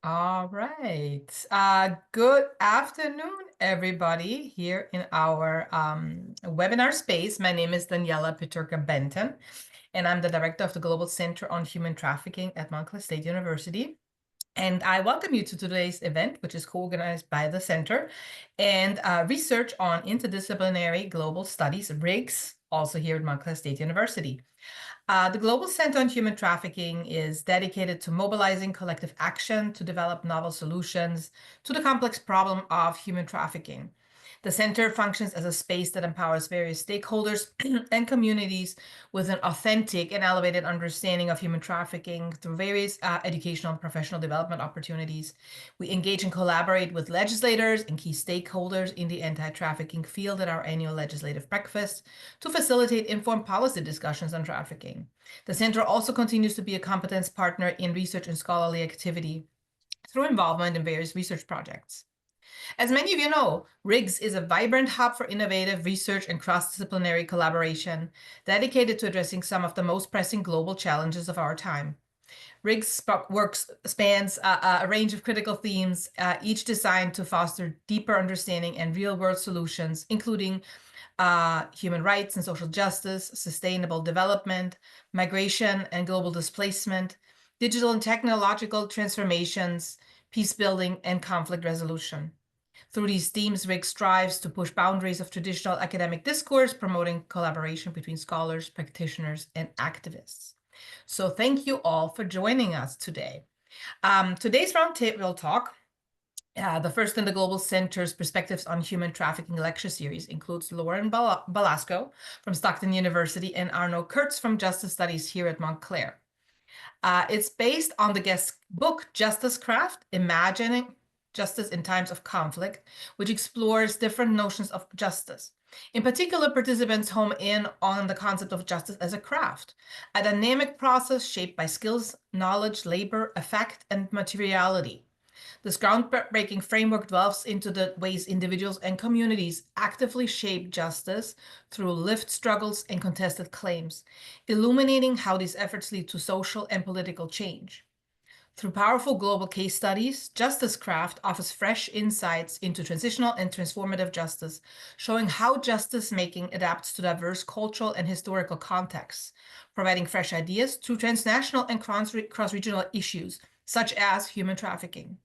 All right. Good afternoon, everybody, here in our webinar space. My name is Daniela Piturka Benton, and I'm the director of the Global Center on Human Trafficking at Montclair State University. And I welcome you to today's event, which is co-organized by the Center and Research on Interdisciplinary Global Studies, RIGS, also here at Montclair State University. The Global Center on Human Trafficking is dedicated to mobilizing collective action to develop novel solutions to the complex problem of human trafficking. The center functions as a space that empowers various stakeholders and communities with an authentic and elevated understanding of human trafficking through various educational and professional development opportunities. We engage and collaborate with legislators and key stakeholders in the anti-trafficking field at our annual legislative breakfast to facilitate informed policy discussions on trafficking. The center also continues to be a competence partner in research and scholarly activity through involvement in various research projects. As many of you know, RIGS is a vibrant hub for innovative research and cross-disciplinary collaboration dedicated to addressing some of the most pressing global challenges of our time. RIGS works spans a range of critical themes, each designed to foster deeper understanding and real-world solutions, including human rights and social justice, sustainable development, migration and global displacement, digital and technological transformations, peace building, and conflict resolution. Through these themes, RIG strives to push boundaries of traditional academic discourse, promoting collaboration between scholars, practitioners, and activists. So thank you all for joining us today. Today's roundtable talk, the first in the Global Center's Perspectives on Human Trafficking lecture series, includes Lauren Belasco from Stockton University and Arno Kurtz from Justice Studies here at Montclair. It's based on the guest's book, Justicecraft, Imagining Justice in Times of Conflict, which explores different notions of justice. In particular, participants home in on the concept of justice as a craft, a dynamic process shaped by skills, knowledge, labor, affect, and materiality. This groundbreaking framework delves into the ways individuals and communities actively shape justice through lived struggles and contested claims, illuminating how these efforts lead to social and political change. Through powerful global case studies, Justicecraft offers fresh insights into transitional and transformative justice, showing how justice making adapts to diverse cultural and historical contexts, providing fresh ideas to transnational and cross-regional issues, such as human trafficking.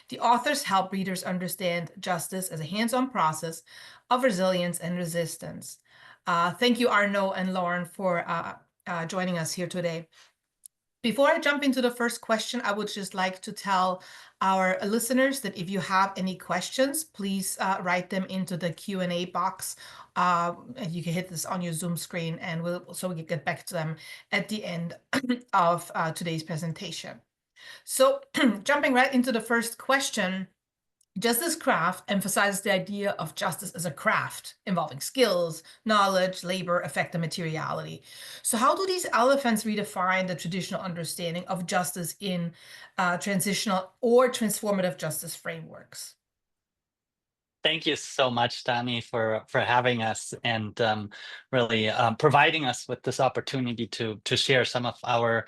The authors help readers understand justice as a hands-on process of resilience and resistance. Thank you, Arno and Lauren, for joining us here today. Before I jump into the first question, I would just like to tell our listeners that if you have any questions, please write them into the Q&A box. And you can hit this on your Zoom screen, and we can get back to them at the end of today's presentation. So jumping right into the first question, Justicecraft emphasizes the idea of justice as a craft involving skills, knowledge, labor, affect, and materiality. So how do these elephants redefine the traditional understanding of justice in transitional or transformative justice frameworks? Thank you so much, Dani, for having us and really providing us with this opportunity to share some of our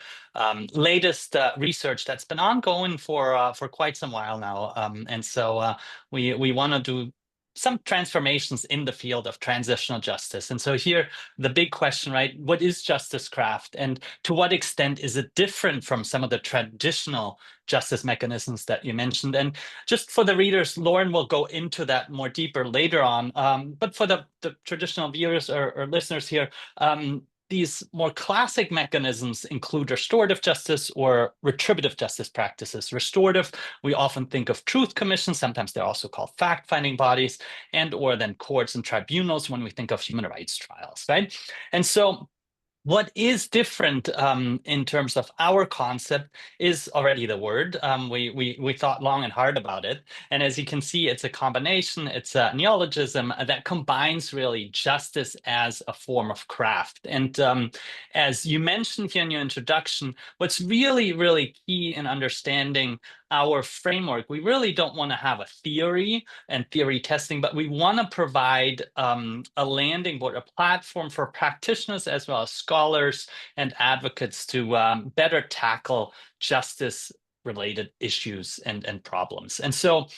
latest research that's been ongoing for quite some while now. And so we want to do some transformations in the field of transitional justice. And so here, the big question, right? What is Justicecraft, and to what extent is it different from some of the traditional justice mechanisms that you mentioned? And just for the readers, Lauren will go into that more deeper later on. But for the traditional viewers or listeners here, these more classic mechanisms include restorative justice or retributive justice practices. Restorative, we often think of truth commissions. Sometimes they're also called fact-finding bodies, and or then courts and tribunals when we think of human rights trials, right? And so what is different in terms of our concept is already the word. We thought long and hard about it. And as you can see, it's a combination, it's a neologism that combines really justice as a form of craft. And as you mentioned here in your introduction, what's really, really key in understanding our framework, we really don't want to have a theory and theory testing, but we want to provide a landing board, a platform for practitioners as well as scholars and advocates to better tackle justice related issues and problems. And so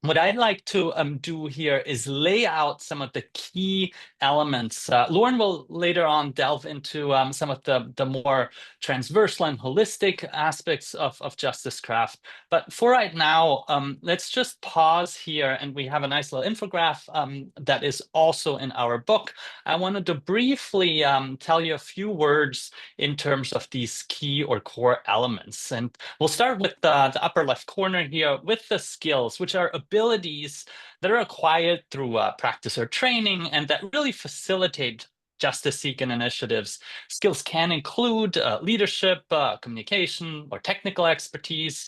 what I'd like to do here is lay out some of the key elements. Lauren will later on delve into some of the more transversal and holistic aspects of Justicecraft. But for right now, let's just pause here, and we have a nice little infographic that is also in our book. I wanted to briefly tell you a few words in terms of these key or core elements. And we'll start with the upper left corner here with the skills, which are abilities that are acquired through practice or training and that really facilitate justice-seeking initiatives. Skills can include leadership, communication, or technical expertise.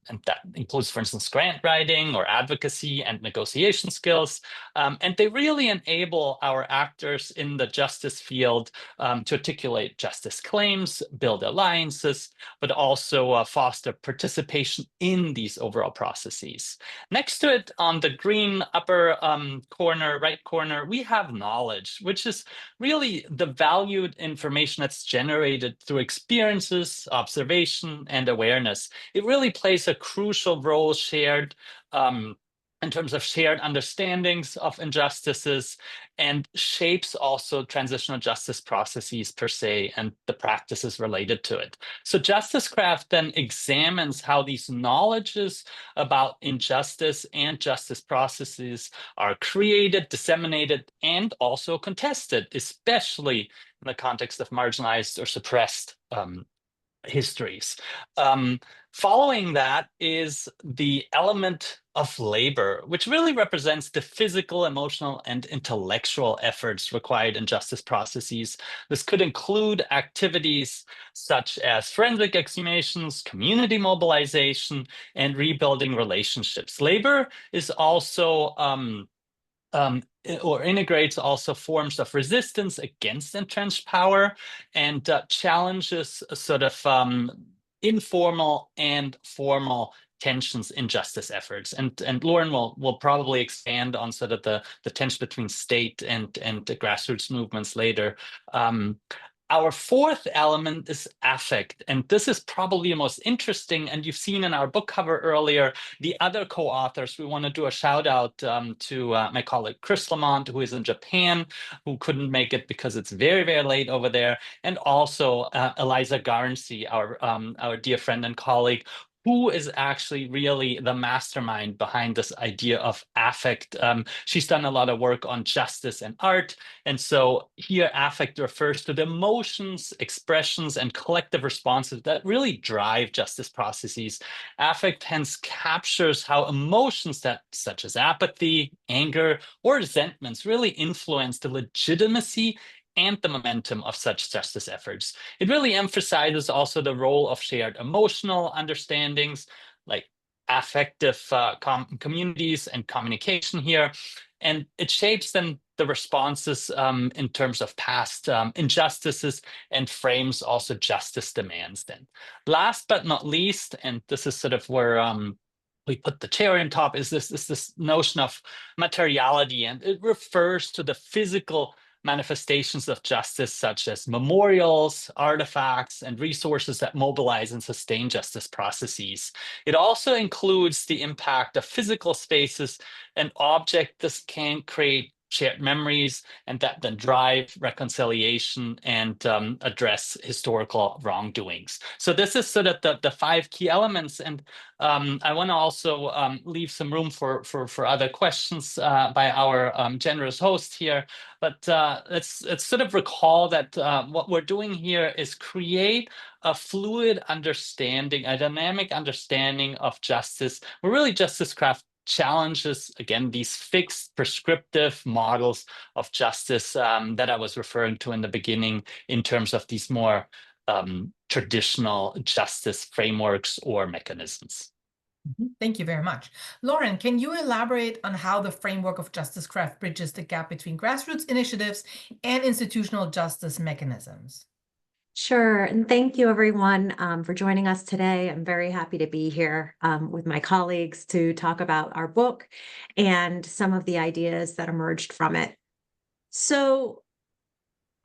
And that includes, for instance, grant writing or advocacy and negotiation skills. And they really enable our actors in the justice field to articulate justice claims, build alliances, but also foster participation in these overall processes. Next to it, on the green upper corner, right corner, we have knowledge, which is really the valued information that's generated through experiences, observation, and awareness. It really plays a crucial role shared in terms of shared understandings of injustices and shapes also transitional justice processes per se and the practices related to it. So Justicecraft then examines how these knowledges about injustice and justice processes are created, disseminated, and also contested, especially in the context of marginalized or suppressed histories. Following that is the element of labor, which really represents the physical, emotional, and intellectual efforts required in justice processes. This could include activities such as forensic exhumations, community mobilization, and rebuilding relationships. Labor is also or integrates also forms of resistance against entrenched power and challenges sort of informal and formal tensions in justice efforts. And Lauren will probably expand on sort of the tension between state and the grassroots movements later. Our fourth element is affect, and this is probably the most interesting, and you've seen in our book cover earlier, the other co-authors. We want to do a shout out to my colleague Chris Lamont, who is in Japan, who couldn't make it because it's very, very late over there, and also Eliza Garnsey, our dear friend and colleague, who is actually really the mastermind behind this idea of affect. She's done a lot of work on justice and art. And so here affect refers to the emotions, expressions, and collective responses that really drive justice processes. Affect hence captures how emotions that, such as apathy, anger, or resentments really influence the legitimacy and the momentum of such justice efforts. It really emphasizes also the role of shared emotional understandings, like affective communities and communication here. And it shapes then the responses in terms of past injustices and frames also justice demands then. Last but not least, and this is sort of where we put the cherry on top, is this notion of materiality, and it refers to the physical manifestations of justice, such as memorials, artifacts, and resources that mobilize and sustain justice processes. It also includes the impact of physical spaces and objects. This can create shared memories and that then drive reconciliation and address historical wrongdoings. So this is sort of the five key elements. And I want to also leave some room for other questions by our generous host here. But let's sort of recall that what we're doing here is create a fluid understanding, a dynamic understanding of justice, where really Justicecraft challenges, again, these fixed prescriptive models of justice that I was referring to in the beginning in terms of these more traditional justice frameworks or mechanisms. Thank you very much. Lauren, can you elaborate on how the framework of Justicecraft bridges the gap between grassroots initiatives and institutional justice mechanisms? Sure. And thank you, everyone, for joining us today. I'm very happy to be here with my colleagues to talk about our book and some of the ideas that emerged from it. So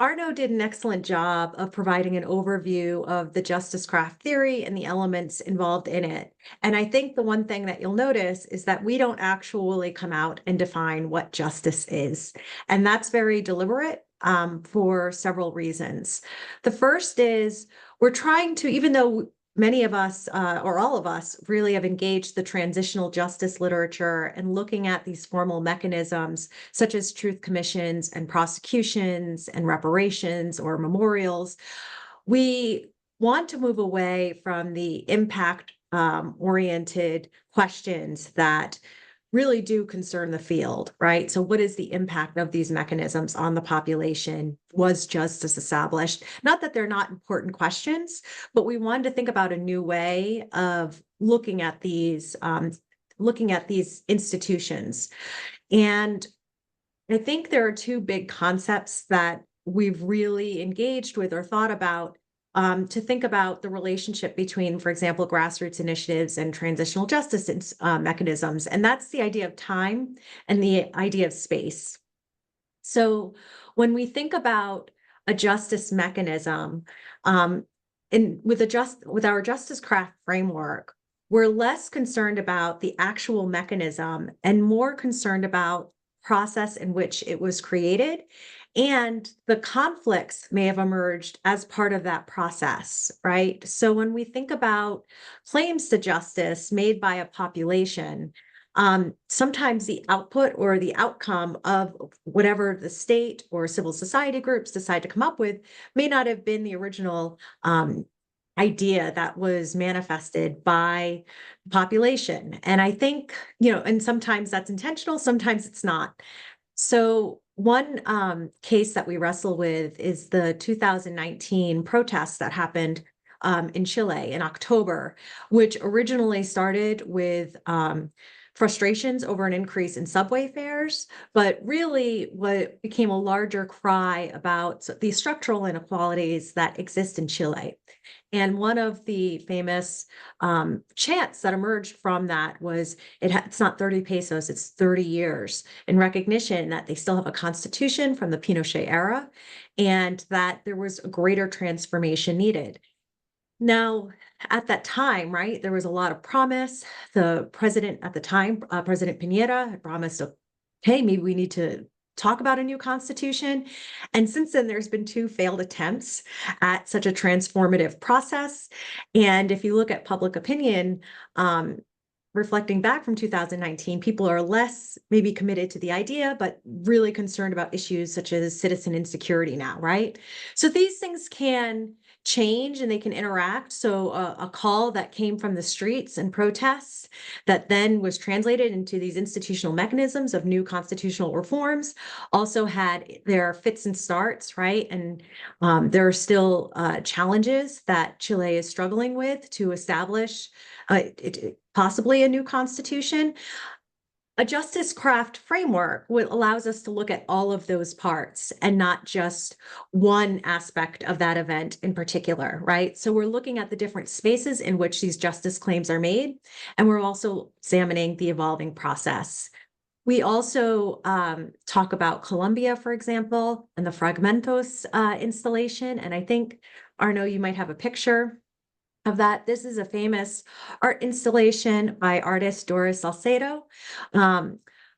Arno did an excellent job of providing an overview of the Justicecraft theory and the elements involved in it. And I think the one thing that you'll notice is that we don't actually come out and define what justice is. And that's very deliberate for several reasons. The first is we're trying to, even though many of us, or all of us, really have engaged the transitional justice literature and looking at these formal mechanisms, such as truth commissions and prosecutions and reparations or memorials. We want to move away from the impact oriented questions that really do concern the field, right? So what is the impact of these mechanisms on the population? Was justice established? Not that they're not important questions, but we wanted to think about a new way of looking at these institutions. And I think there are two big concepts that we've really engaged with or thought about to think about the relationship between, for example, grassroots initiatives and transitional justice mechanisms. And that's the idea of time and the idea of space. So when we think about a justice mechanism, with our Justicecraft framework, we're less concerned about the actual mechanism and more concerned about process in which it was created, and the conflicts may have emerged as part of that process, right? So when we think about claims to justice made by a population, sometimes the output or the outcome of whatever the state or civil society groups decide to come up with may not have been the original idea that was manifested by the population. And I think, and sometimes that's intentional, sometimes it's not. So one case that we wrestle with is the 2019 protests that happened in Chile in October, which originally started with frustrations over an increase in subway fares, but really what became a larger cry about the structural inequalities that exist in Chile. And one of the famous chants that emerged from that was, it's not 30 pesos, it's 30 years, in recognition that they still have a constitution from the Pinochet era and that there was a greater transformation needed. Now, at that time, right, there was a lot of promise. The president at the time, President Piñera, had promised, okay, maybe we need to talk about a new constitution. And since then, there's been two failed attempts at such a transformative process. And if you look at public opinion, reflecting back from 2019, people are less maybe committed to the idea, but really concerned about issues such as citizen insecurity now, right? So these things can change and they can interact. So a call that came from the streets and protests that then was translated into these institutional mechanisms of new constitutional reforms also had their fits and starts, right? And there are still challenges that Chile is struggling with to establish possibly a new constitution. A Justicecraft framework allows us to look at all of those parts and not just one aspect of that event in particular, right? So we're looking at the different spaces in which these justice claims are made, and we're also examining the evolving process. We also talk about Colombia, for example, and the Fragmentos installation. And I think, Arno, you might have a picture of that. This is a famous art installation by artist Doris Salcedo,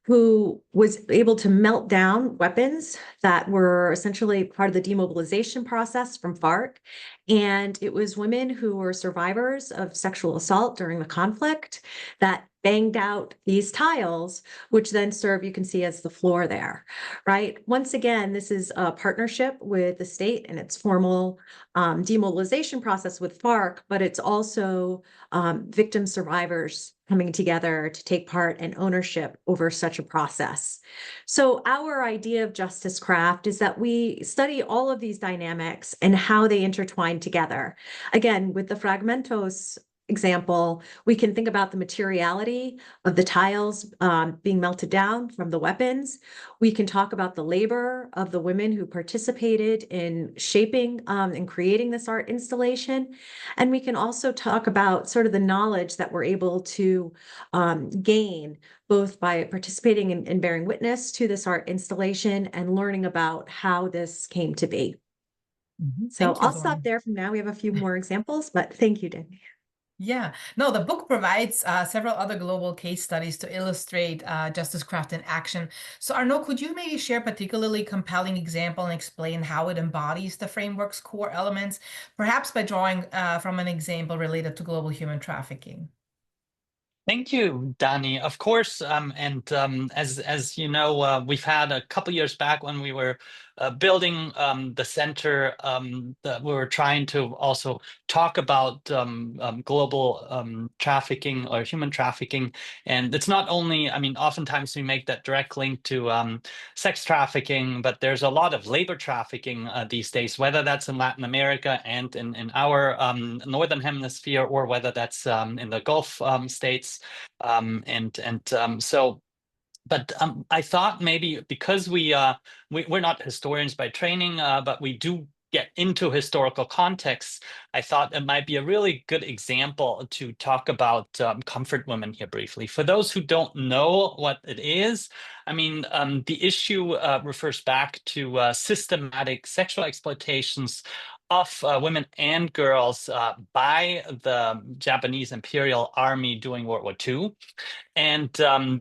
who was able to melt down weapons that were essentially part of the demobilization process from FARC. And it was women who were survivors of sexual assault during the conflict that banged out these tiles, which then serve, you can see, as the floor there, right? Once again, this is a partnership with the state and its formal demobilization process with FARC, but it's also victim survivors coming together to take part and ownership over such a process. So our idea of Justicecraft is that we study all of these dynamics and how they intertwine together. Again, with the Fragmentos example, we can think about the materiality of the tiles being melted down from the weapons. We can talk about the labor of the women who participated in shaping and creating this art installation. And we can also talk about sort of the knowledge that we're able to gain both by participating and bearing witness to this art installation and learning about how this came to be. So Thank you, I'll stop Lauren. there from now. We have a few more examples, but thank you, Danny. Yeah, no, the book provides several other global case studies to illustrate Justicecraft in action. So Arnaud, could you maybe share a particularly compelling example and explain how it embodies the framework's core elements, perhaps by drawing from an example related to global human trafficking? Thank you, Danny. Of course, as you know, we've had a couple years back when we were building the center that we were trying to also talk about global trafficking or human trafficking. And it's not only, I mean, oftentimes we make that direct link to sex trafficking, but there's a lot of labor trafficking these days, whether that's in Latin America and in our northern hemisphere, or whether that's in the Gulf states. But I thought maybe because we're not historians by training, but we do get into historical contexts, I thought it might be a really good example to talk about comfort women here briefly. For those who don't know what it is, I mean, the issue refers back to systematic sexual exploitations of women and girls by the Japanese Imperial Army during World War II. And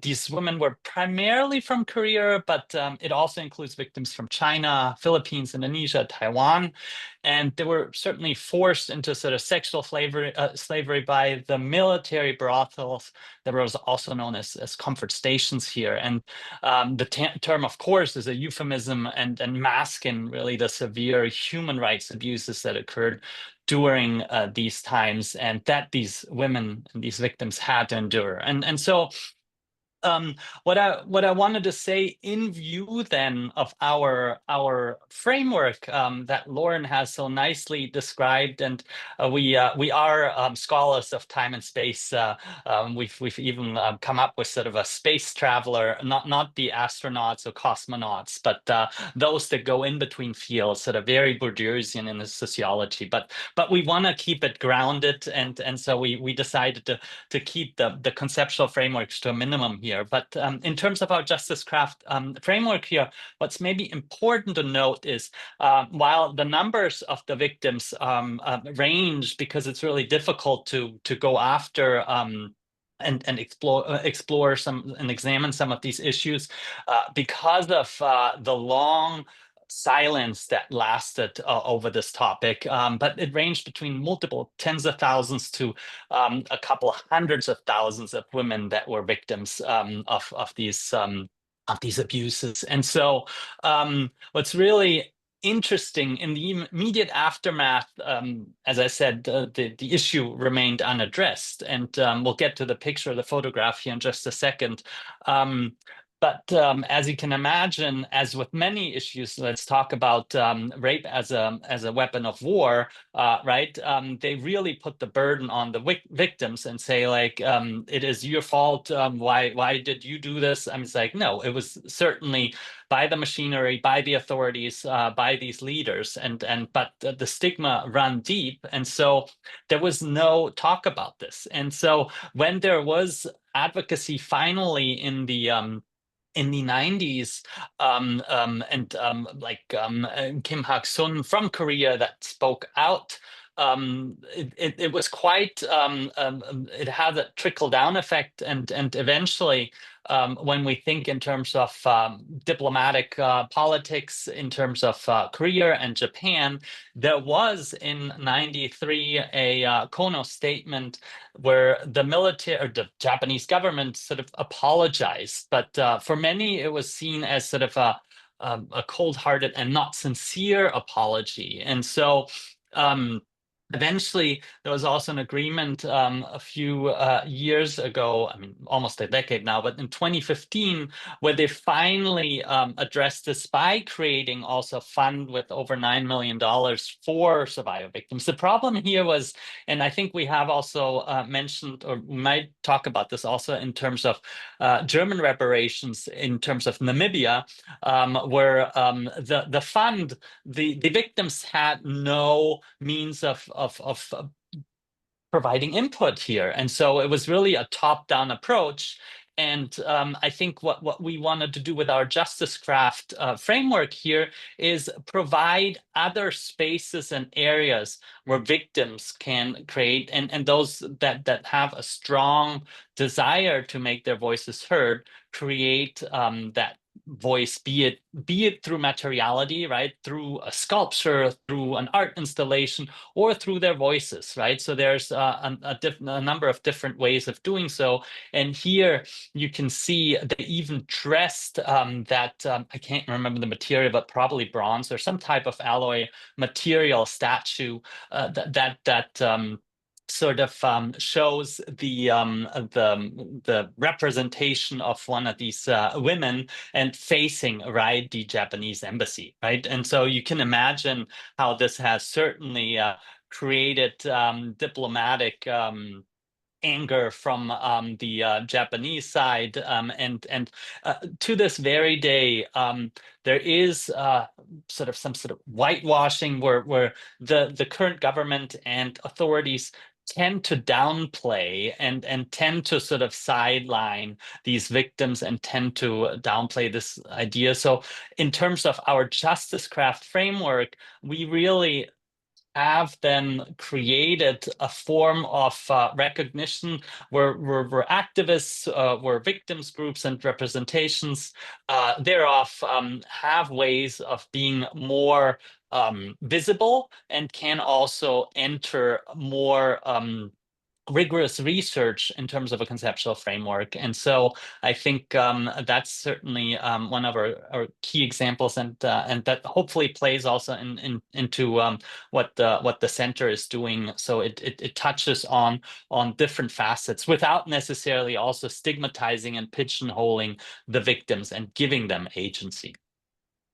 these women were primarily from Korea, but it also includes victims from China, Philippines, Indonesia, Taiwan. And they were certainly forced into sort of sexual slavery by the military brothels that was also known as comfort stations here. And the term, of course, is a euphemism and masking really the severe human rights abuses that occurred during these times, and that these women and these victims had to endure. And so what I wanted to say in view then of our framework that Lauren has so nicely described, and we are scholars of time and space. We've even come up with sort of a space traveler, not the astronauts or cosmonauts, but those that go in between fields, sort of very Bourdieusian in the sociology. But we want to keep it grounded, and so we decided to keep the conceptual frameworks to a minimum here. But in terms of our Justicecraft framework here, what's maybe important to note is while the numbers of the victims range, because it's really difficult to go after and explore some and examine some of these issues because of the long silence that lasted over this topic, but it ranged between multiple tens of thousands to a couple hundreds of thousands of women that were victims of these abuses. And so what's really interesting in the immediate aftermath, as I said, the issue remained unaddressed, and we'll get to the picture, the photograph here in just a second. But as you can imagine, as with many issues, let's talk about rape as a weapon of war, right? They really put the burden on the victims and say, like, it is your fault. Why did you do this? I mean, it's like, no, it was certainly by the machinery, by the authorities, by these leaders, but the stigma ran deep, and so there was no talk about this. And so when there was advocacy finally in the 90s, Kim Hak-sun from Korea that spoke out, it was quite, it had a trickle-down effect, and eventually, when we think in terms of diplomatic politics, in terms of Korea and Japan, there was in 93 a Kono statement where the military or the Japanese government sort of apologized, but for many it was seen as sort of a cold-hearted and not sincere apology. And so eventually, there was also an agreement a few years ago, I mean, almost a decade now, but in 2015, where they finally addressed this by creating also a fund with over $9 million for survivor victims. The problem here was, and I think we have also mentioned, or we might talk about this also in terms of German reparations in terms of Namibia, where the fund, the victims had no means of providing input here. And so it was really a top-down approach. And I think what we wanted to do with our Justicecraft framework here is provide other spaces and areas where victims can create, and those that have a strong desire to make their voices heard, create that voice, be it through materiality, right, through a sculpture, through an art installation, or through their voices, right? So there's a number of different ways of doing so. And here you can see they even dressed I can't remember the material, but probably bronze or some type of alloy material statue that sort of shows the representation of one of these women and facing, right, the Japanese embassy, right? And so you can imagine how this has certainly created diplomatic anger from the Japanese side, and to this very day, there is sort of some sort of whitewashing where the current government and authorities tend to downplay and tend to sort of sideline these victims and tend to downplay this idea. So in terms of our Justicecraft framework, we really have then created a form of recognition where activists, where victims groups and representations thereof have ways of being more visible and can also enter more rigorous research in terms of a conceptual framework. And so I think that's certainly one of our key examples, and that hopefully plays also into what the center is doing. So it touches on different facets without necessarily also stigmatizing and pigeonholing the victims and giving them agency.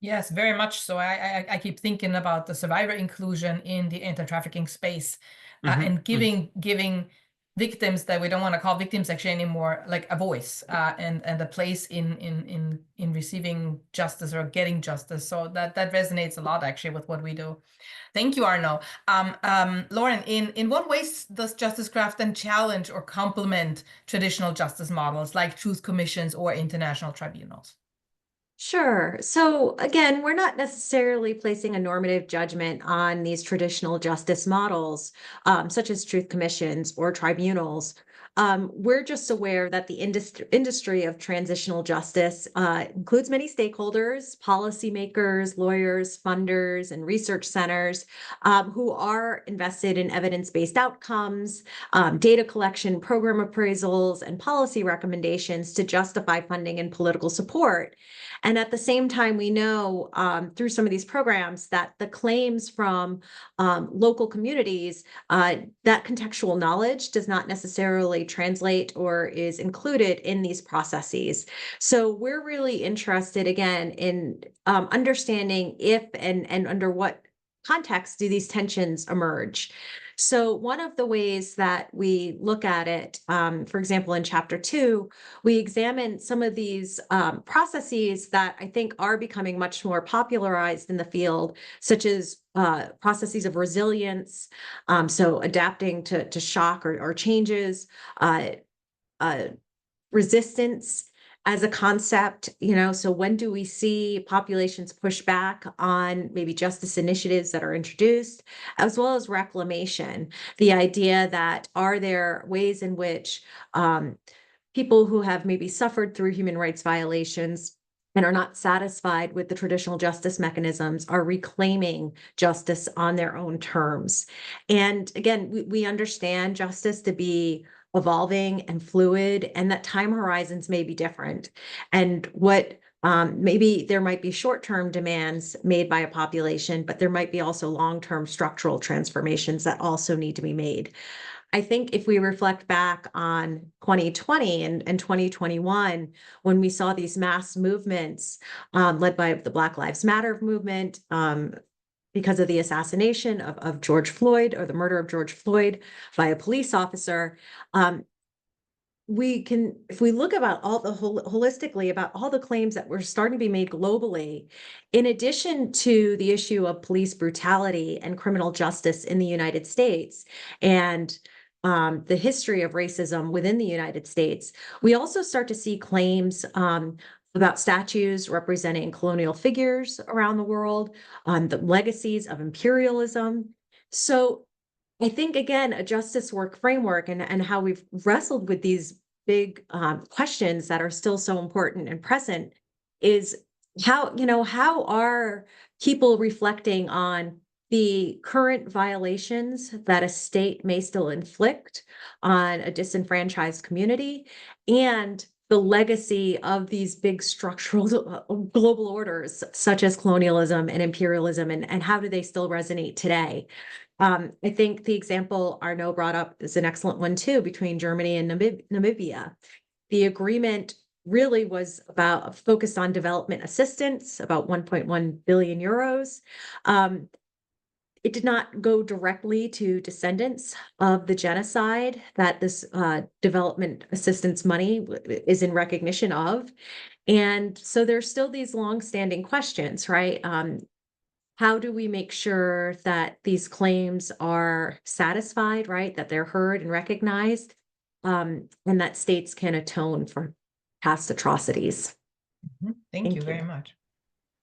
Yes, very much so. I keep thinking about the survivor inclusion in the anti-trafficking space, and giving victims that we don't want to call victims actually anymore, like a voice, and a place in receiving justice or getting justice. So that resonates a lot actually with what we do. Thank you, Arno. Lauren, in what ways does Justicecraft then challenge or complement traditional justice models like truth commissions or international tribunals? Sure. So again, we're not necessarily placing a normative judgment on these traditional justice models, such as truth commissions or tribunals. We're just aware that the industry of transitional justice includes many stakeholders, policymakers, lawyers, funders, and research centers who are invested in evidence-based outcomes, data collection, program appraisals, and policy recommendations to justify funding and political support. And at the same time, we know through some of these programs that the claims from local communities, that contextual knowledge does not necessarily translate or is included in these processes. So we're really interested, again, in understanding if and under what context do these tensions emerge. So one of the ways that we look at it, for example, in chapter 2, we examine some of these processes that I think are becoming much more popularized in the field, such as processes of resilience, so adapting to shock or changes, resistance as a concept, so when do we see populations push back on maybe justice initiatives that are introduced, as well as reclamation, the idea that are there ways in which people who have maybe suffered through human rights violations and are not satisfied with the traditional justice mechanisms are reclaiming justice on their own terms. And again, we understand justice to be evolving and fluid, and that time horizons may be different. And what Maybe there might be short-term demands made by a population, but there might be also long-term structural transformations that also need to be made. I think if we reflect back on 2020 and 2021, when we saw these mass movements led by the Black Lives Matter movement, because of the assassination of George Floyd, or the murder of George Floyd by a police officer, we can, if we look about all the holistically about all the claims that were starting to be made globally, in addition to the issue of police brutality and criminal justice in the United States, and the history of racism within the United States, we also start to see claims about statues representing colonial figures around the world, the legacies of imperialism. So I think, again, a justice work framework and how we've wrestled with these big questions that are still so important and present is how are people reflecting on the current violations that a state may still inflict on a disenfranchised community, and the legacy of these big structural global orders such as colonialism and imperialism, and how do they still resonate today? I think the example Arnaud brought up is an excellent one too, between Germany and Namibia. The agreement really was about focused on development assistance, about 1.1 billion euros. It did not go directly to descendants of the genocide that this development assistance money is in recognition of. And so there's still these longstanding questions, right? How do we make sure that these claims are satisfied, right? That they're heard and recognized, and that states can atone for past atrocities. Thank you very much.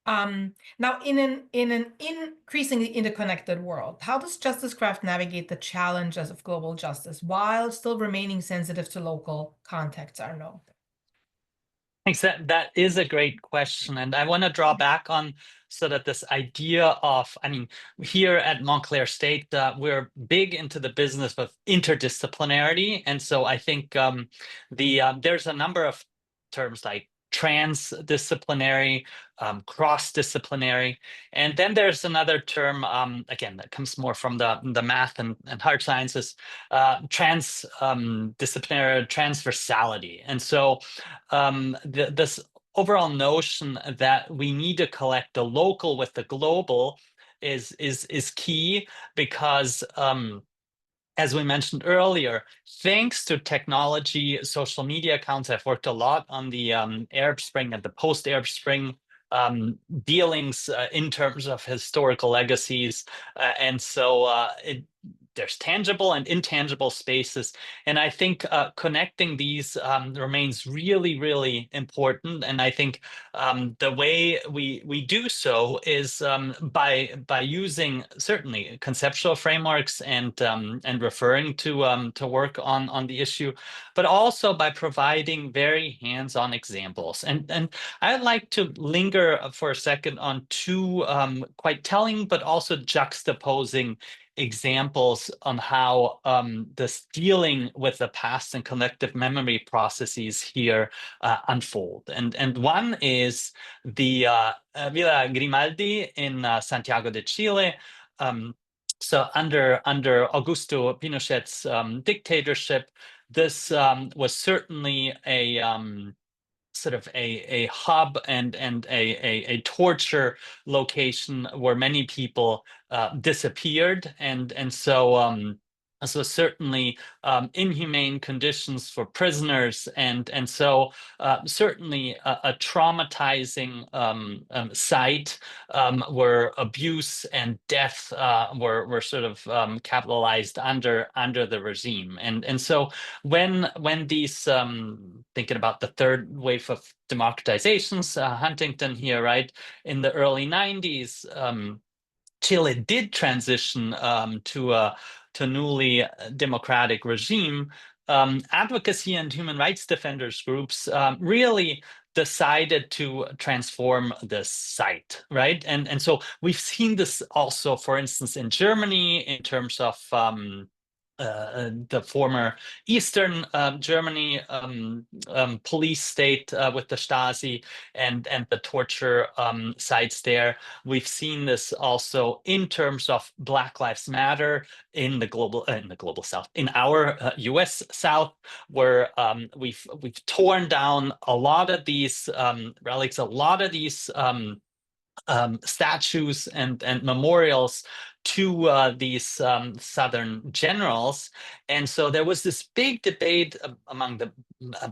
Now, in an increasingly interconnected world, how does Justicecraft navigate the challenges of global justice while still remaining sensitive to local contexts, Arnaud? Thanks. That is a great question. And I want to draw back on sort of this idea of, I mean, here at Montclair State, we're big into the business of interdisciplinarity. And so I think there's a number of terms like transdisciplinary, cross-disciplinary. And then there's another term, again, that comes more from the math and hard sciences, transdisciplinary transversality. And so this overall notion that we need to collect the local with the global is key, because as we mentioned earlier, thanks to technology, social media accounts, I've worked a lot on the Arab Spring and the post-Arab Spring dealings in terms of historical legacies. And so there's tangible and intangible spaces. And I think connecting these remains really, really important. And I think the way we do so is by using certainly conceptual frameworks and referring to work on the issue, but also by providing very hands-on examples. And I'd like to linger for a second on two quite telling, but also juxtaposing examples on how this dealing with the past and collective memory processes here unfold. And one is the Villa Grimaldi in Santiago de Chile. So under Augusto Pinochet's dictatorship, this was certainly a sort of a hub and a torture location where many people disappeared, and so certainly inhumane conditions for prisoners, and so certainly a traumatizing site where abuse and death were sort of capitalized under the regime, and so when these thinking about the third wave of democratizations, Huntington here, right, in the early 90s, Chile did transition to a newly democratic regime. Advocacy and human rights defenders groups really decided to transform this site, right? And so we've seen this also, for instance, in Germany, in terms of the former Eastern Germany police state with the Stasi and the torture sites there. We've seen this also in terms of Black Lives Matter in the global South, in our U.S. South, where we've torn down a lot of these relics, a lot of these statues and memorials to these Southern generals. And so there was this big debate among the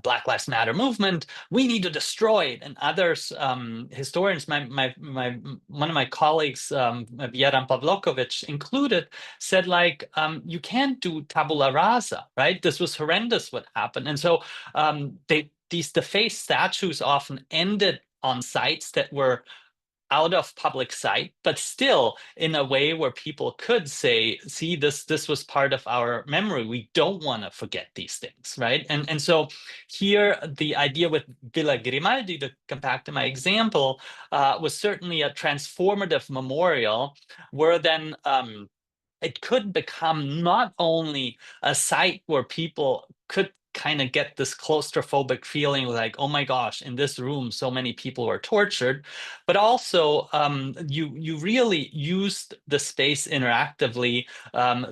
Black Lives Matter movement. We need to destroy it. And others, historians, one of my colleagues, Vjeran Pavlokovic included, said like, you can't do tabula rasa, right? This was horrendous what happened. And so these defaced statues often ended on sites that were out of public sight, but still in a way where people could say, see, this was part of our memory. We don't want to forget these things, right? And so here, the idea with Villa Grimaldi, to come back to my example, was certainly a transformative memorial where then it could become not only a site where people could kind of get this claustrophobic feeling like, oh my gosh, in this room so many people were tortured, but also you really used the space interactively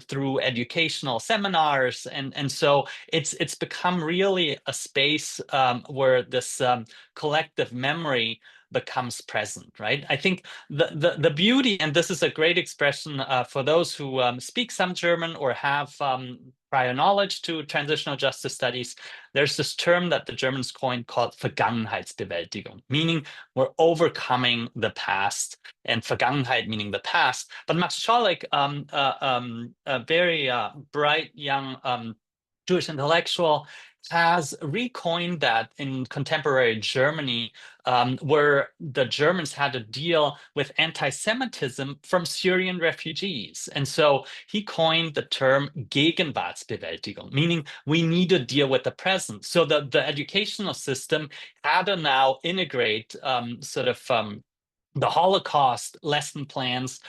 through educational seminars, and so it's become really a space where this collective memory becomes present, right? I think the beauty, and this is a great expression for those who speak some German or have prior knowledge to transitional justice studies. There's this term that the Germans coined called Vergangenheitsbewältigung, meaning we're overcoming the past, and Vergangenheit meaning the past. But Max Scholek, a very bright young Jewish intellectual, has recoined that in contemporary Germany, where the Germans had to deal with anti-Semitism from Syrian refugees. And so he coined the term Gegenwartsbewältigung, meaning we need to deal with the present. So the educational system had to now integrate the Holocaust lesson plans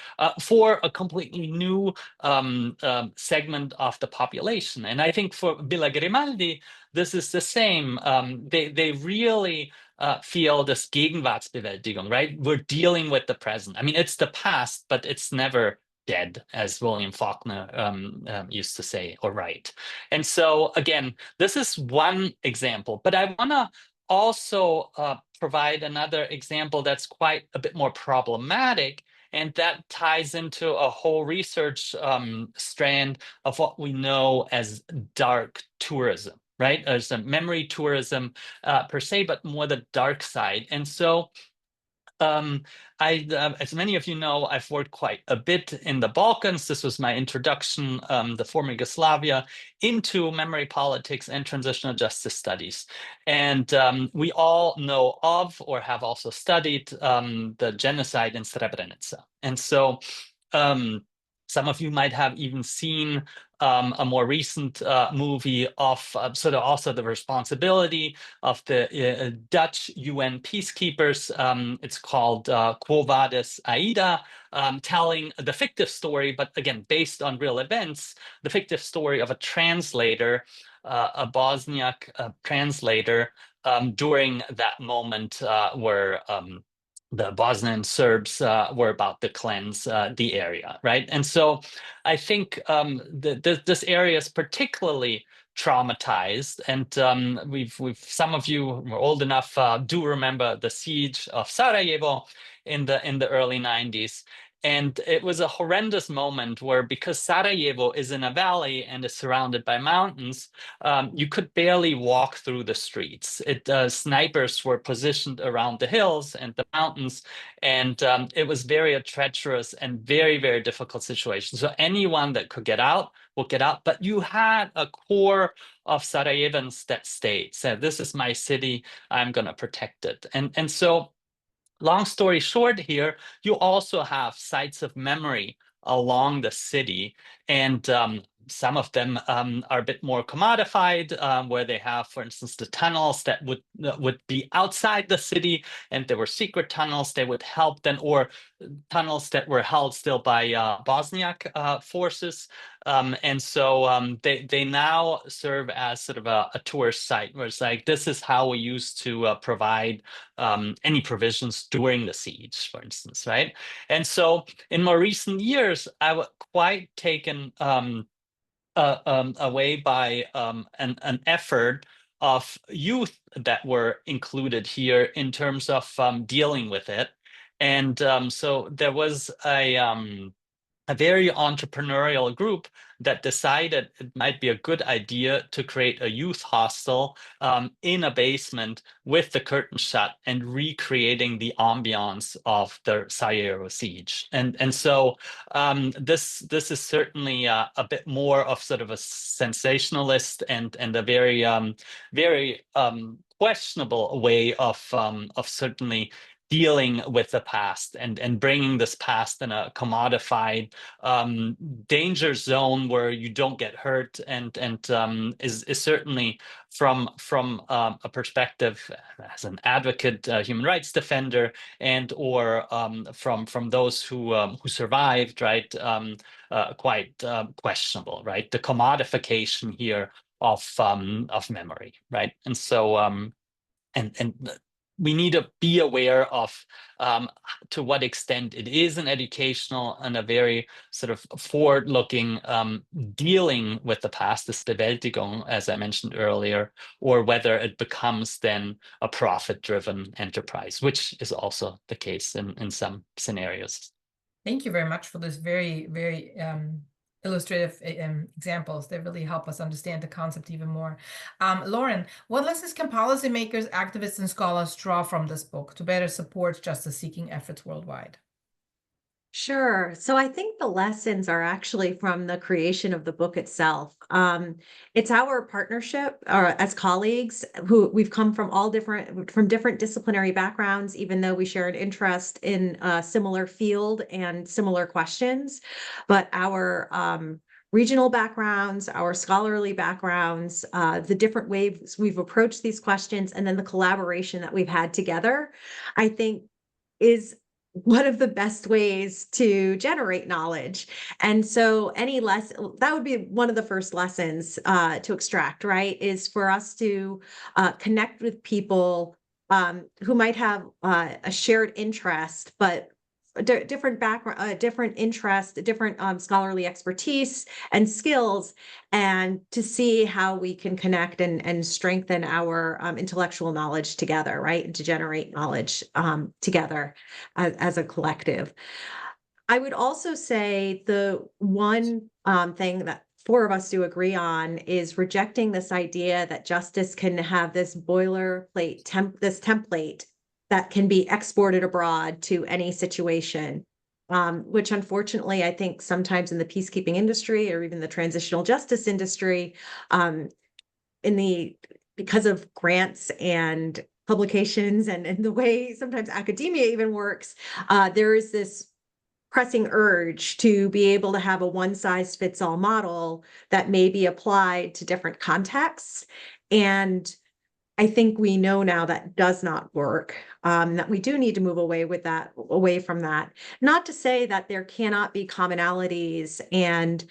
for a completely new segment of the population. And I think for Villa Grimaldi, this is the same. They really feel this Gegenwartsbewältigung, right? We're dealing with the present. I mean, it's the past, but it's never dead, as William Faulkner used to say or write. And so, again, this is one example, but I want to also provide another example that's quite a bit more problematic, and that ties into a whole research strand of what we know as dark tourism, right? There's a memory tourism per se, but more the dark side. And so as many of you know, I've worked quite a bit in the Balkans. This was my introduction, the former Yugoslavia, into memory politics and transitional justice studies. And we all know of or have also studied the genocide in Srebrenica. And so some of you might have even seen a more recent movie of sort of also the responsibility of the Dutch UN peacekeepers. It's called Quo Vadis Aida, telling the fictive story, but again, based on real events, the fictive story of a translator, a Bosniak translator, during that moment where the Bosnian Serbs were about to cleanse the area, right? And so I think this area is particularly traumatized, and we've some of you who are old enough do remember the siege of Sarajevo in the early 90s. And it was a horrendous moment where, because Sarajevo is in a valley and is surrounded by mountains, you could barely walk through the streets. Snipers were positioned around the hills and the mountains, and it was very treacherous and very, very difficult situation. So anyone that could get out will get out, but you had a core of Sarajevans that stayed, said, this is my city, I'm going to protect it. And so, long story short here, you also have sites of memory along the city. And some of them are a bit more commodified, where they have, for instance, the tunnels that would be outside the city, and there were secret tunnels they would help then, or tunnels that were held still by Bosniak forces. And so they now serve as sort of a tourist site, where it's like, this is how we used to provide any provisions during the siege, for instance, right? And so in more recent years, I was quite taken away by an effort of youth that were included here in terms of dealing with it. And so there was a very entrepreneurial group that decided it might be a good idea to create a youth hostel in a basement with the curtain shut and recreating the ambiance of the Sarajevo siege. And so this is certainly a bit more of sort of a sensationalist and a very questionable way of certainly dealing with the past and bringing this past in a commodified danger zone where you don't get hurt, and is certainly from a perspective as an advocate, human rights defender, and or from those who survived, right, quite questionable, right? The commodification here of memory, right? And so and we need to be aware of to what extent it is an educational and a very sort of forward-looking dealing with the past, this Bewältigung, as I mentioned earlier, or whether it becomes then a profit-driven enterprise, which is also the case in some scenarios. Thank you very much for this very, very illustrative examples that really help us understand the concept even more. Lauren, what lessons can policymakers, activists, and scholars draw from this book to better support justice-seeking efforts worldwide? Sure. So I think the lessons are actually from the creation of the book itself. It's our partnership as colleagues who we've come from different disciplinary backgrounds, even though we share an interest in a similar field and similar questions. But our regional backgrounds, our scholarly backgrounds, the different ways we've approached these questions, and then the collaboration that we've had together, I think is one of the best ways to generate knowledge. And so that would be one of the first lessons to extract, right? Is for us to connect with people who might have a shared interest, but different background, different interest, different scholarly expertise and skills, and to see how we can connect and strengthen our intellectual knowledge together, right? And to generate knowledge together as a collective. I would also say the one thing that four of us do agree on is rejecting this idea that justice can have this boilerplate this template that can be exported abroad to any situation, which unfortunately I think sometimes in the peacekeeping industry or even the transitional justice industry, because of grants and publications and the way sometimes academia even works, there is this pressing urge to be able to have a one-size-fits-all model that may be applied to different contexts. And I think we know now that does not work, that we do need to move away from that. Not to say that there cannot be commonalities and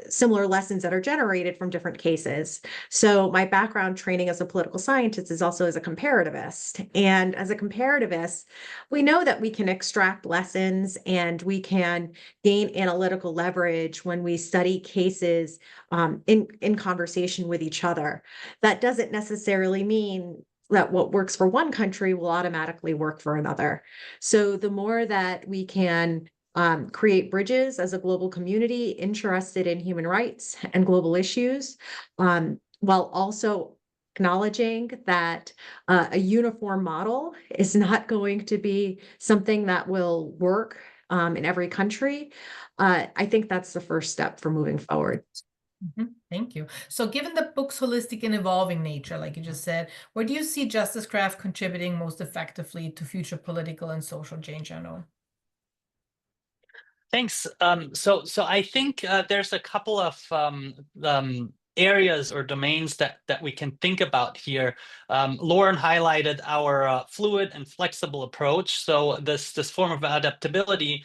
similar lessons that are generated from different cases. So my background training as a political scientist is also as a comparativist. And as a comparativist, we know that we can extract lessons and we can gain analytical leverage when we study cases in conversation with each other. That doesn't necessarily mean that what works for one country will automatically work for another. So the more that we can create bridges as a global community interested in human rights and global issues, while also acknowledging that a uniform model is not going to be something that will work in every country, I think that's the first step for moving forward. Thank you. So given the book's holistic and evolving nature, like you just said, where do you see Justicecraft contributing most effectively to future political and social change? I know. Thanks. So I think there's a couple of areas or domains that we can think about here. Lauren highlighted our fluid and flexible approach. So this form of adaptability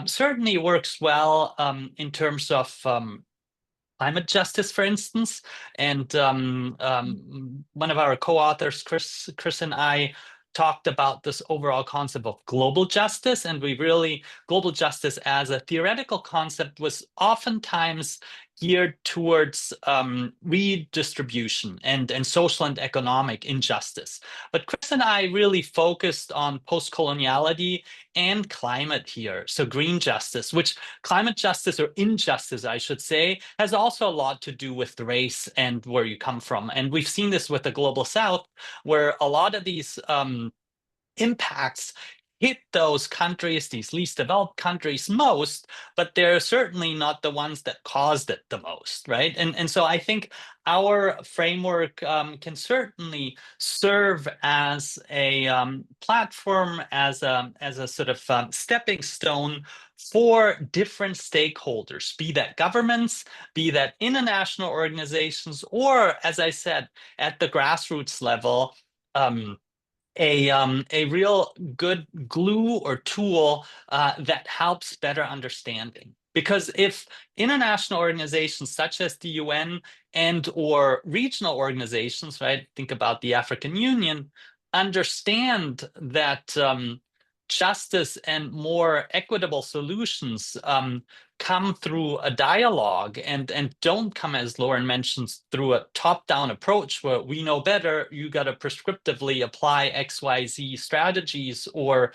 certainly works well in terms of climate justice, for instance. And one of our co-authors, Chris and I, talked about this overall concept of global justice. And global justice as a theoretical concept was oftentimes geared towards redistribution and social and economic injustice. But Chris and I really focused on post-coloniality and climate here. So green justice, which climate justice, or injustice, I should say, has also a lot to do with race and where you come from. And we've seen this with the Global South, where a lot of these impacts hit those countries, these least developed countries, most, but they're certainly not the ones that caused it the most, right? And so I think our framework can certainly serve as a platform, as a sort of stepping stone for different stakeholders, be that governments, be that international organizations, or, as I said, at the grassroots level, a real good glue or tool that helps better understanding. Because if international organizations such as the UN and or regional organizations, right, think about the African Union, understand that justice and more equitable solutions come through a dialogue and don't come, as Lauren mentions, through a top-down approach where we know better, you got to prescriptively apply XYZ strategies or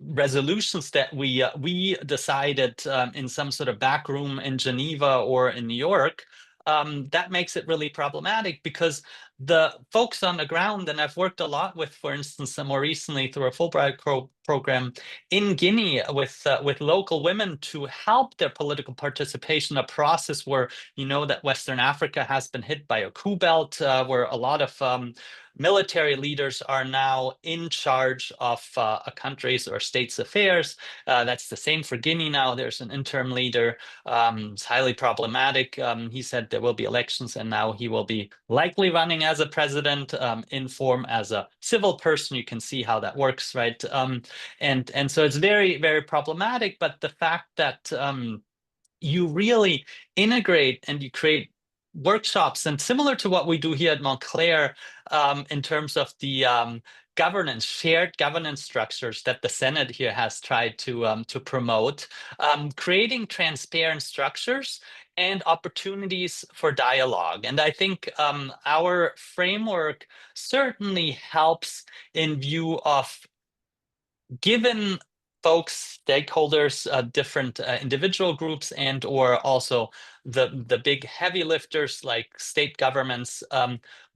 resolutions that we decided in some sort of back room in Geneva or in New York. That makes it really problematic because the folks on the ground, and I've worked a lot with, for instance, more recently through a Fulbright program in Guinea with local women to help their political participation, a process where you know that Western Africa has been hit by a coup belt, where a lot of military leaders are now in charge of a country's or state's affairs. That's the same for Guinea now. There's an interim leader. It's highly problematic. He said there will be elections, and now he will be likely running as a president, in form as a civil person. You can see how that works, right? And so it's very, very problematic. But the fact that you really integrate and you create workshops, and similar to what we do here at Montclair, in terms of the governance, shared governance structures that the Senate here has tried to promote, creating transparent structures and opportunities for dialogue. And I think our framework certainly helps in view of given folks, stakeholders, different individual groups, and or also the big heavy lifters like state governments,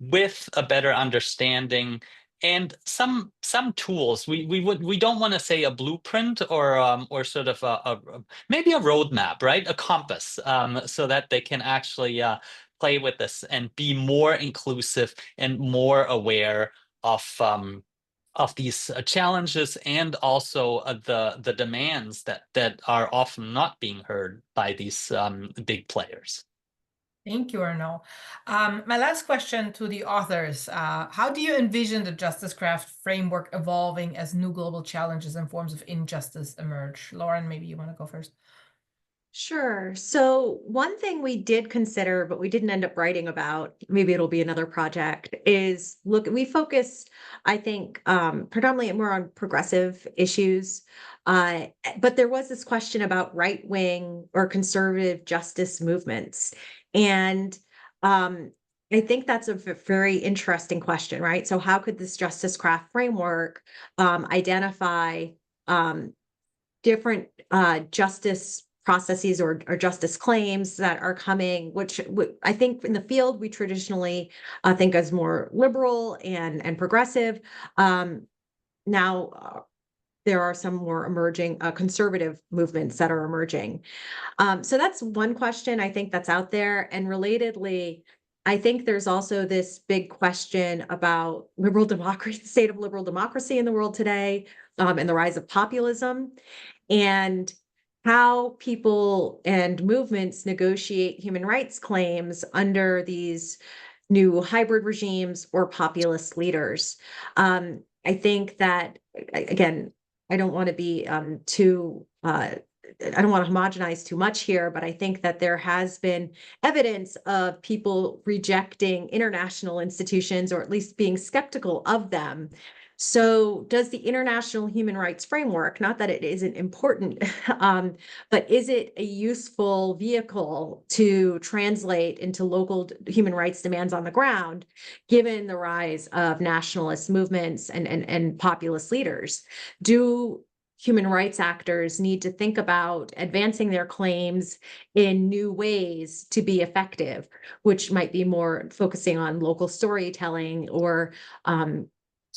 with a better understanding and some tools. We don't want to say a blueprint or sort of maybe a roadmap, right? A compass, so that they can actually play with this and be more inclusive and more aware of these challenges, and also the demands that are often not being heard by these big players. Thank you, Arno. My last question to the authors. How do you envision the Justicecraft framework evolving as new global challenges and forms of injustice emerge? Lauren, maybe you want to go first. Sure. So one thing we did consider, but we didn't end up writing about, maybe it'll be another project, is we focused, I think, predominantly more on progressive issues. But there was this question about right-wing or conservative justice movements. And I think that's a very interesting question, right? So how could this Justicecraft framework identify different justice processes or justice claims that are coming, which I think in the field we traditionally think as more liberal and progressive. Now there are some more emerging conservative movements that are emerging. So that's one question I think that's out there. And relatedly, I think there's also this big question about liberal democracy, the state of liberal democracy in the world today, and the rise of populism. and how people and movements negotiate human rights claims under these new hybrid regimes or populist leaders. I think that, again, I don't want to be too I don't want to homogenize too much here, but I think that there has been evidence of people rejecting international institutions, or at least being skeptical of them. So, does the international human rights framework, not that it isn't important, but is it a useful vehicle to translate into local human rights demands on the ground, given the rise of nationalist movements and populist leaders? Do human rights actors need to think about advancing their claims in new ways to be effective, which might be more focusing on local storytelling, or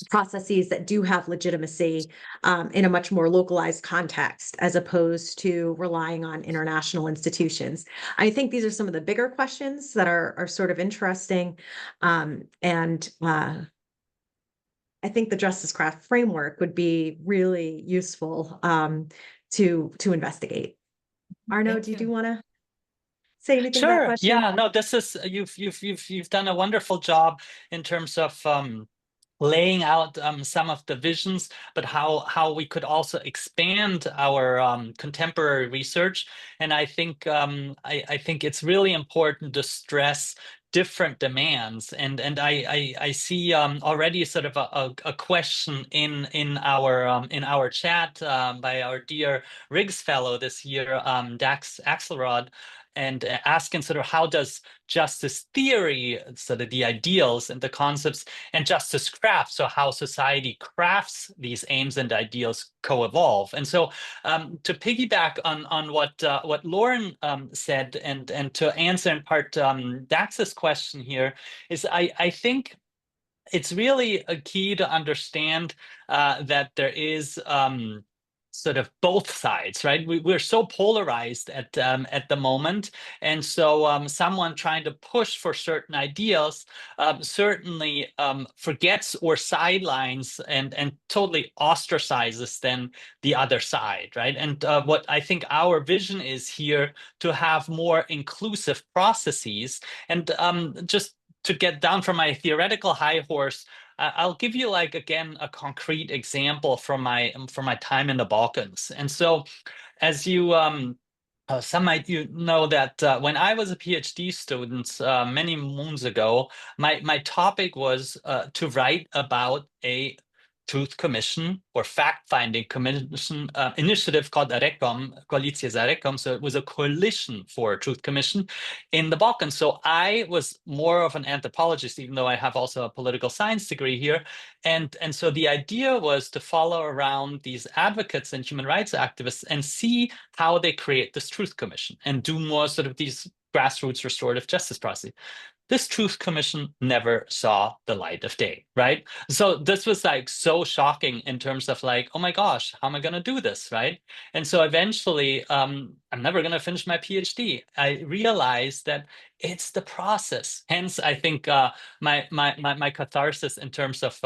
processes that do have legitimacy in a much more localized context, as opposed to relying on international institutions? I think these are some of the bigger questions that are sort of interesting. And I think the Justicecraft framework would be really useful to investigate. Arno, Thank do you you. want to say anything to that Sure. question? Yeah. No. This is you've done a wonderful job in terms of laying out some of the visions, but how we could also expand our contemporary research. And I think I think it's really important to stress different demands. And I see already sort of a question in our chat by our dear Riggs Fellow this year, Dax Axelrod, and asking sort of how does justice theory, sort of the ideals and the concepts, and Justicecraft, so how society crafts these aims and ideals, co-evolve. And so to piggyback on what Lauren said, and to answer in part Dax's question here, is I think it's really a key to understand that there is sort of both sides, right? We're so polarized at the moment, and so someone trying to push for certain ideals certainly forgets or sidelines and totally ostracizes then the other side, right? And what I think our vision is here, to have more inclusive processes. And just to get down from my theoretical high horse, I'll give you, like, again, a concrete example from my time in the Balkans. And so, as you some might you know that when I was a PhD student many moons ago, my topic was to write about a truth commission or fact-finding commission initiative called RECOM, Koalicija za RECOM. So it was a coalition for a truth commission in the Balkans. So I was more of an anthropologist, even though I have also a political science degree here. And so the idea was to follow around these advocates and human rights activists and see how they create this truth commission and do more sort of these grassroots restorative justice processes. This truth commission never saw the light of day, right? So this was like so shocking in terms of like, oh my gosh, how am I going to do this, right? And so eventually, I'm never going to finish my PhD. I realized that it's the process. Hence, I think my catharsis in terms of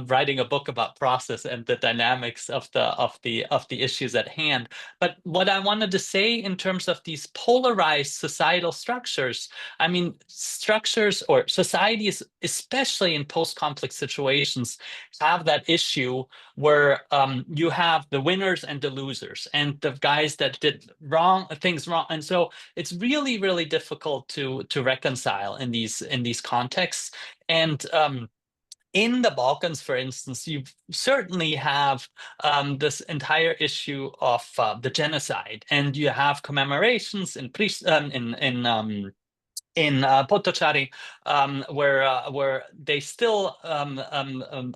writing a book about process and the dynamics of the issues at hand. But what I wanted to say in terms of these polarized societal structures, I mean, structures or societies, especially in post-conflict situations, have that issue where you have the winners and the losers, and the guys that did things wrong. And so it's really, really difficult to reconcile in these contexts. And in the Balkans, for instance, you certainly have this entire issue of the genocide, and you have commemorations in Potocari, where they still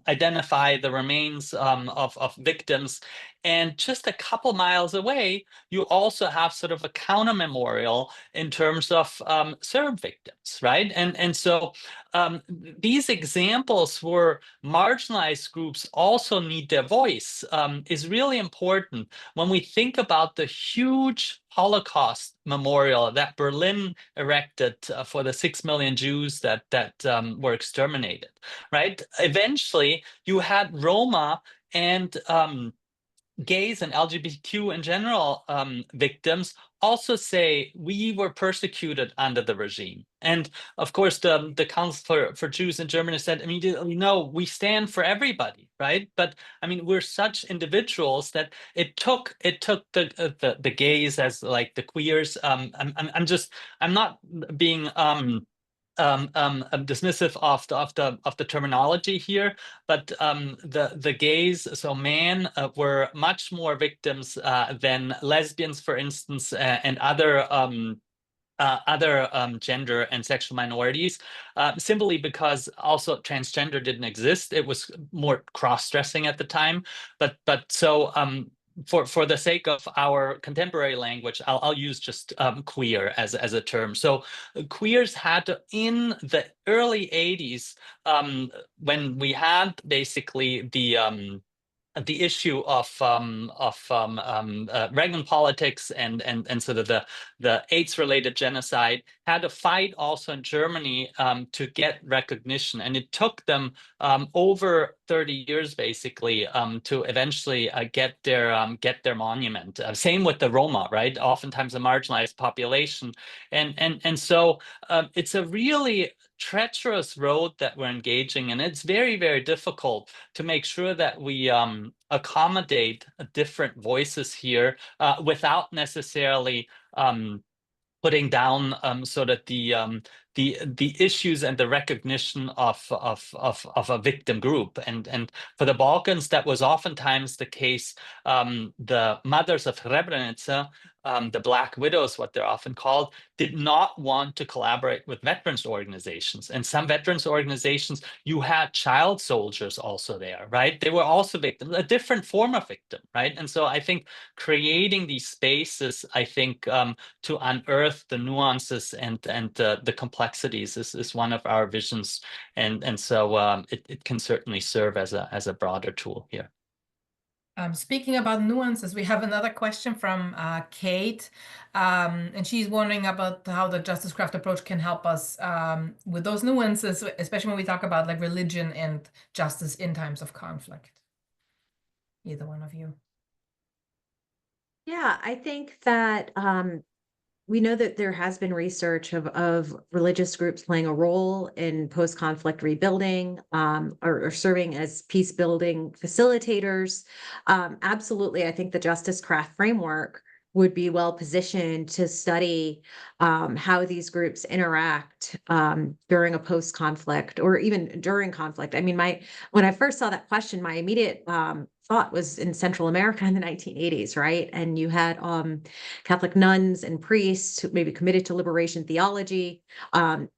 identify the remains of victims. And just a couple miles away, you also have sort of a counter memorial in terms of Serb victims, right? And so these examples where marginalized groups also need their voice is really important when we think about the huge Holocaust memorial that Berlin erected for the 6 million Jews that were exterminated, right? Eventually, you had Roma and gays and LGBTQ in general victims also say we were persecuted under the regime. And of course, the Council for Jews in Germany said immediately, no, we stand for everybody, right? But I mean, we're such individuals that it took the gays as like the queers. I'm not being dismissive of the terminology here, but the gays, so men, were much more victims than lesbians, for instance, and other gender and sexual minorities, simply because also transgender didn't exist. It was more cross-dressing at the time, but so for the sake of our contemporary language, I'll use just queer as a term. So queers had to, in the early 80s, when we had basically the issue of Reagan politics and sort of the AIDS-related genocide, had to fight also in Germany to get recognition, and it took them over 30 years basically to eventually get their monument. Same with the Roma, right? Oftentimes a marginalized population, and so it's a really treacherous road that we're engaging in. It's very, very difficult to make sure that we accommodate different voices here without necessarily putting down so that the issues and the recognition of a victim group, and for the Balkans that was oftentimes the case. The mothers of Srebrenica, the Black Widows, what they're often called, did not want to collaborate with veterans organizations, and some veterans organizations, you had child soldiers also there, right? They were also victims, a different form of victim, right? And so I think creating these spaces, I think to unearth the nuances and the complexities is one of our visions, and so it can certainly serve as a broader tool here. Speaking about nuances, we have another question from Kate, and she's wondering about how the Justicecraft approach can help us with those nuances, especially when we talk about like religion and justice in times of conflict. Either one of you. Yeah, I think that we know that there has been research of religious groups playing a role in post-conflict rebuilding, or serving as peace building facilitators. Absolutely, I think the Justicecraft framework would be well positioned to study how these groups interact during a post-conflict or even during conflict. I mean, when I first saw that question, my immediate thought was in Central America in the 1980s, right? And you had Catholic nuns and priests who maybe committed to liberation theology,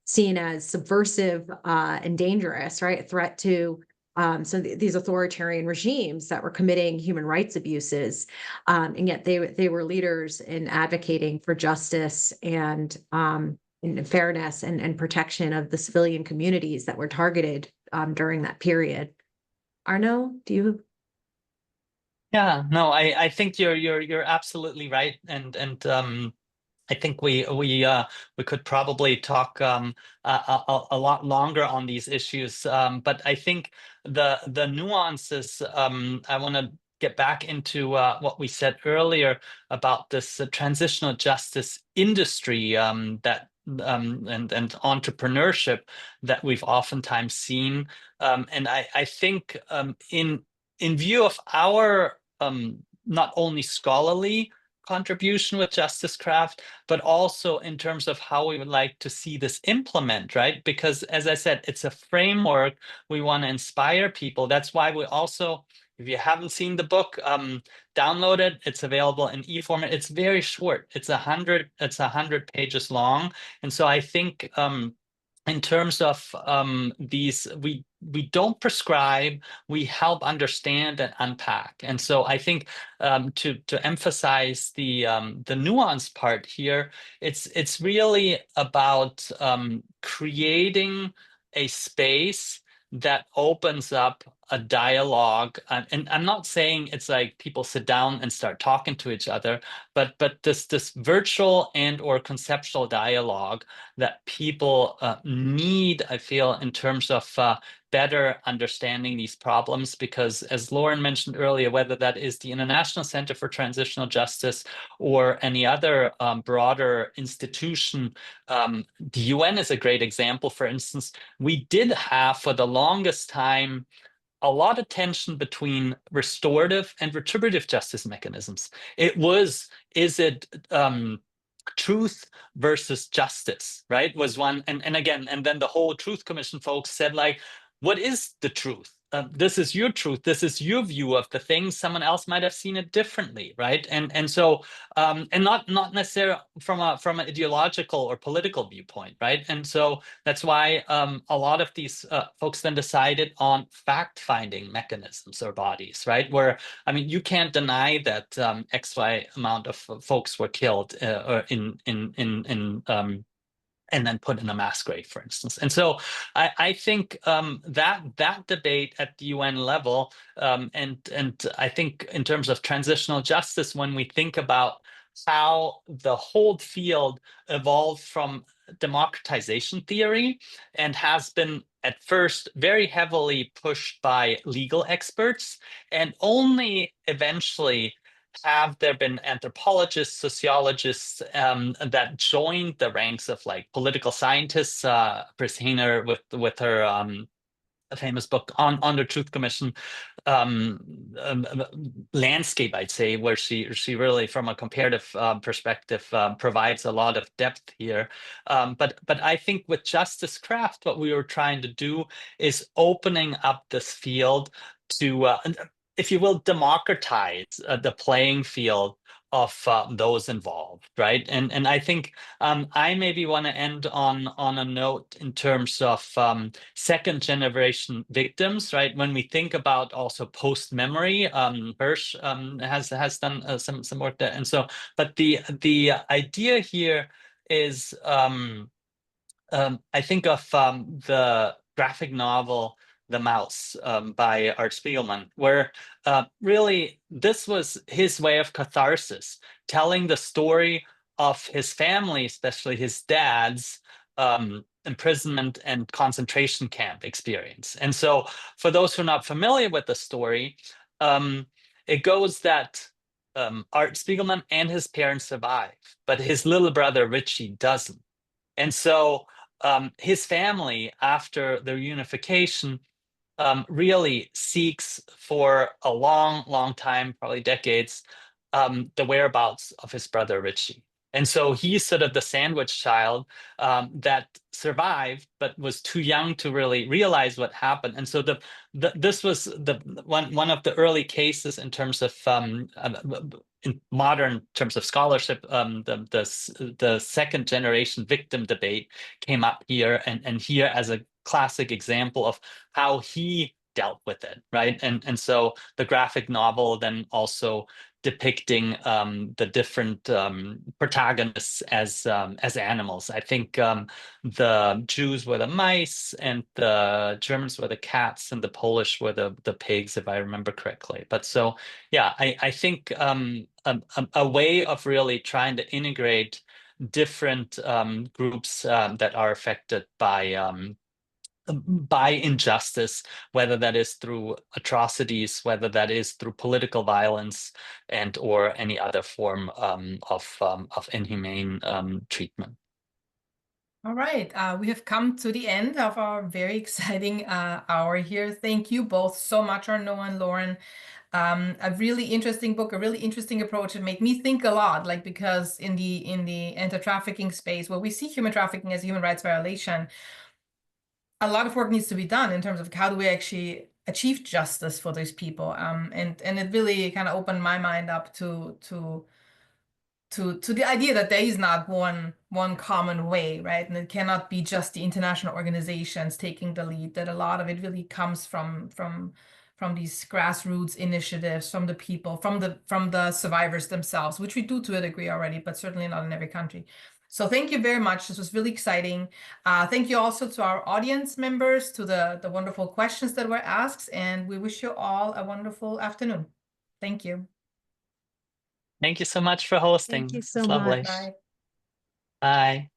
seen as subversive and dangerous, right? A threat to these authoritarian regimes that were committing human rights abuses, and yet they were leaders in advocating for justice and fairness and protection of the civilian communities that were targeted during that period. Arno, do you? Yeah, no, I think you're absolutely right, and I think we could probably talk a lot longer on these issues, but I think the nuances. I want to get back into what we said earlier about this transitional justice industry that and entrepreneurship that we've oftentimes seen, and I think in view of our not only scholarly contribution with Justicecraft, but also in terms of how we would like to see this implement, right? Because as I said, it's a framework. We want to inspire people. That's why we also, if you haven't seen the book, download it. It's available in e-format. It's very short. It's 100 pages long. And so I think in terms of these, we don't prescribe, we help understand and unpack. And so I think to emphasize the nuance part here, it's really about creating a space that opens up a dialogue, and I'm not saying it's like people sit down and start talking to each other, but this virtual and or conceptual dialogue that people need, I feel, in terms of better understanding these problems, because as Lauren mentioned earlier, whether that is the International Center for Transitional Justice or any other broader institution, the UN is a great example. For instance, we did have for the longest time a lot of tension between restorative and retributive justice mechanisms. It was, is it truth versus justice, right? Was one, and again, and then the whole Truth Commission folks said, like, what is the truth? This is your truth. This is your view of the thing. Someone else might have seen it differently, right? And so and not necessarily from an ideological or political viewpoint, right? And so that's why a lot of these folks then decided on fact-finding mechanisms or bodies, right? Where, I mean, you can't deny that XY amount of folks were killed or and then put in a mass grave, for instance. And so I think that debate at the UN level, and I think in terms of transitional justice, when we think about how the whole field evolved from democratization theory and has been at first very heavily pushed by legal experts, and only eventually have there been anthropologists, sociologists that joined the ranks of like political scientists? Chris Hainer with her a famous book on the Truth Commission um, um, landscape, I'd say, where she really, from a comparative perspective, provides a lot of depth here. But I think with Justicecraft, what we were trying to do is opening up this field to, if you will, democratize the playing field of those involved, right? And I think I maybe want to end on a note in terms of second generation victims, right? When we think about also post memory, Hirsch has done some work there, and so. But the idea here is I think of the graphic novel The Mouse by Art Spiegelman, where really this was his way of catharsis, telling the story of his family, especially his dad's imprisonment and concentration camp experience. And so for those who are not familiar with the story, it goes that Art Spiegelman and his parents survive, but his little brother Richie doesn't. And so his family, after their unification, really seeks for a long time, probably decades, the whereabouts of his brother Richie. And so he's sort of the sandwich child that survived, but was too young to really realize what happened. And so this was the one of the early cases in terms of in modern terms of scholarship. The second generation victim debate came up here, and here as a classic example of how he dealt with it, right? And so the graphic novel then also depicting the different protagonists as animals. I think the Jews were the mice, and the Germans were the cats, and the Polish were the pigs, if I remember correctly. But so, yeah, I think a way of really trying to integrate different groups that are affected by injustice, whether that is through atrocities, whether that is through political violence, and or any other form of inhumane treatment. All right, we have come to the end of our very exciting hour here. Thank you both so much, Arnaud and Lauren. A really interesting book, a really interesting approach. It made me think a lot, like, because in the anti-trafficking space, where we see human trafficking as a human rights violation, a lot of work needs to be done in terms of how do we actually achieve justice for those people. And it really kind of opened my mind up to the idea that there is not one common way, right? And it cannot be just the international organizations taking the lead, that a lot of it really comes from these grassroots initiatives, from the people, from the survivors themselves, which we do to a degree already, but certainly not in every country. So thank you very much. This was really exciting. Thank you also to our audience members, to the wonderful questions that were asked, and we wish you all a wonderful afternoon. Thank you. Thank you so much for hosting. Thank you so It's lovely. much. Bye. Bye.